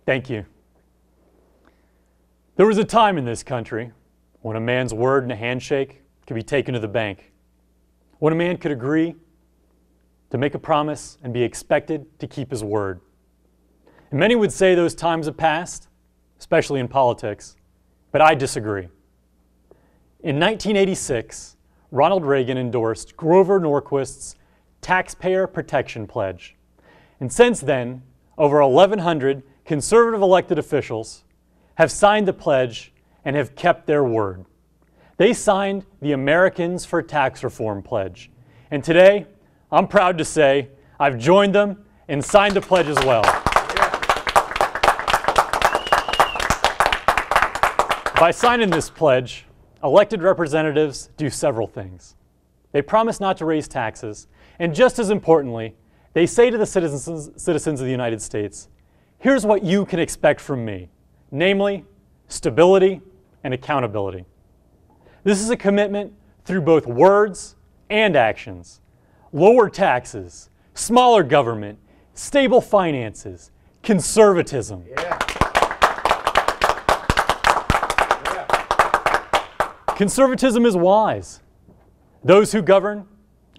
Thank you. There was a time in this country when a man's word and a handshake could be taken to the bank. When a man could agree to make a promise and be expected to keep his word. And many would say those times have passed, especially in politics, but I disagree. In 1986, Ronald Reagan endorsed Grover Norquist's Taxpayer Protection Pledge. And since then, over 1,100 conservative elected officials have signed the pledge and have kept their word. They signed the Americans for Tax Reform Pledge. And today, I'm proud to say I've joined them and signed the pledge as well. By signing this pledge, elected representatives do several things. They promise not to raise taxes, and just as importantly, they say to the citizens of the United States, here's what you can expect from me, namely, stability and accountability. This is a commitment through both words and actions. Lower taxes, smaller government, stable finances, conservatism. Conservatism is wise. Those who govern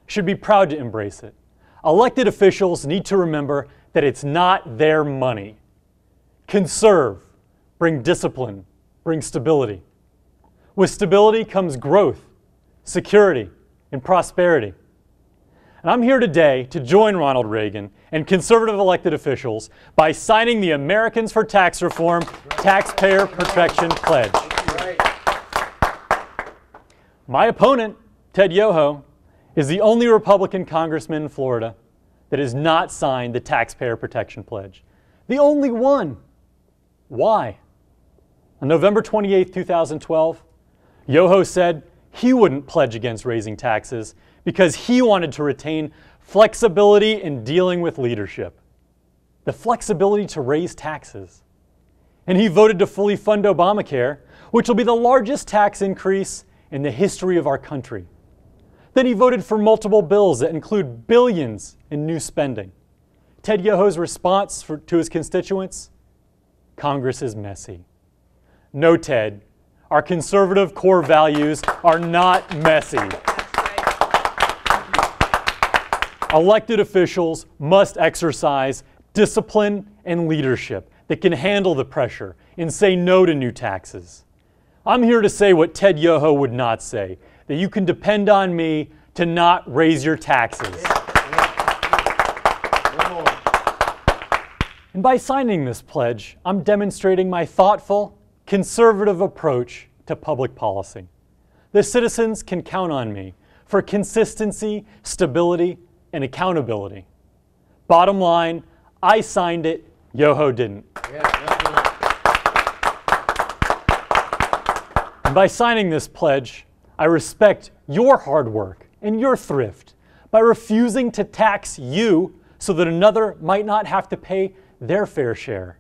should be proud to embrace it. Elected officials need to remember that it's not their money. Conserve, bring discipline, bring stability. With stability comes growth, security, and prosperity. And I'm here today to join Ronald Reagan and conservative elected officials by signing the Americans for Tax Reform Taxpayer Protection Pledge. My opponent, Ted Yoho, is the only Republican congressman in Florida that has not signed the Taxpayer Protection Pledge. The only one. Why? On November 28, 2012, Yoho said he wouldn't pledge against raising taxes because he wanted to retain flexibility in dealing with leadership. The flexibility to raise taxes. And he voted to fully fund Obamacare, which will be the largest tax increase in the history of our country. Then he voted for multiple bills that include billions in new spending. Ted Yoho's response to his constituents? Congress is messy. No, Ted, our conservative core values are not messy. Elected officials must exercise discipline and leadership that can handle the pressure and say no to new taxes. I'm here to say what Ted Yoho would not say, that you can depend on me to not raise your taxes. And by signing this pledge, I'm demonstrating my thoughtful, conservative approach to public policy. The citizens can count on me for consistency, stability, and accountability. Bottom line, I signed it, Yoho didn't. And by signing this pledge, I respect your hard work and your thrift by refusing to tax you so that another might not have to pay their fair share.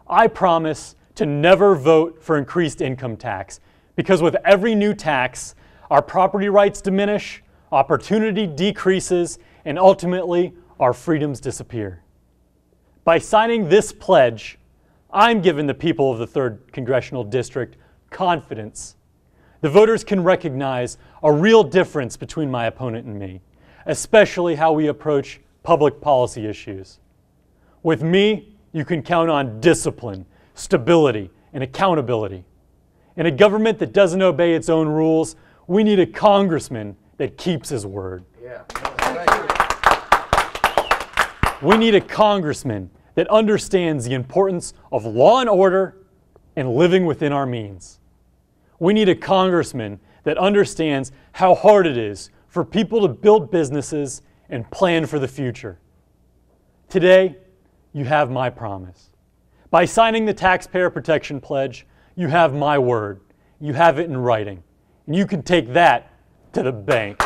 I promise to never vote for increased income tax because with every new tax, our property rights diminish, opportunity decreases, and ultimately our freedoms disappear. By signing this pledge, I'm giving the people of the 3rd Congressional District confidence. The voters can recognize a real difference between my opponent and me, especially how we approach public policy issues. With me, you can count on discipline, stability, and accountability. In a government that doesn't obey its own rules, we need a congressman that keeps his word. We need a congressman that understands the importance of law and order and living within our means. We need a congressman that understands how hard it is for people to build businesses and plan for the future. Today, you have my promise. By signing the Taxpayer Protection Pledge, you have my word. You have it in writing. And you can take that to the bank.